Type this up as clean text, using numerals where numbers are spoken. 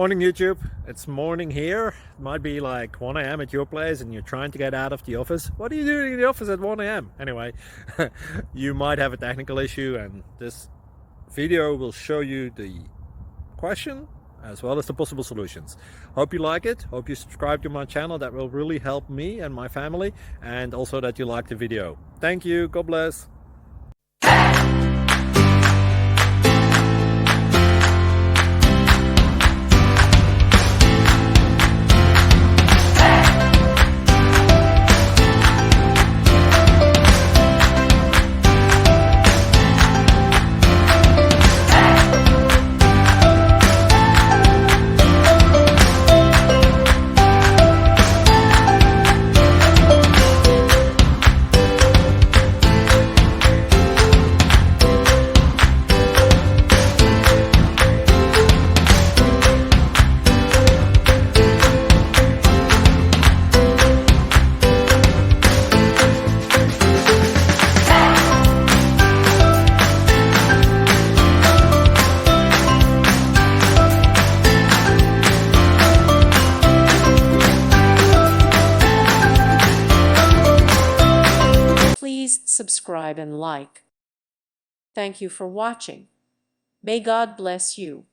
Morning YouTube, it's morning here. It might be like 1 a.m. at your place and you're trying to get out of the office. What are you doing in the office at 1 a.m.? Anyway, you might have a technical issue and this video will show you the question as well as the possible solutions. Hope you like it, hope you subscribe to my channel. That will really help me and my family, and also that you like the video. Thank you, God bless. Please subscribe and like. Thank you for watching. May God bless you.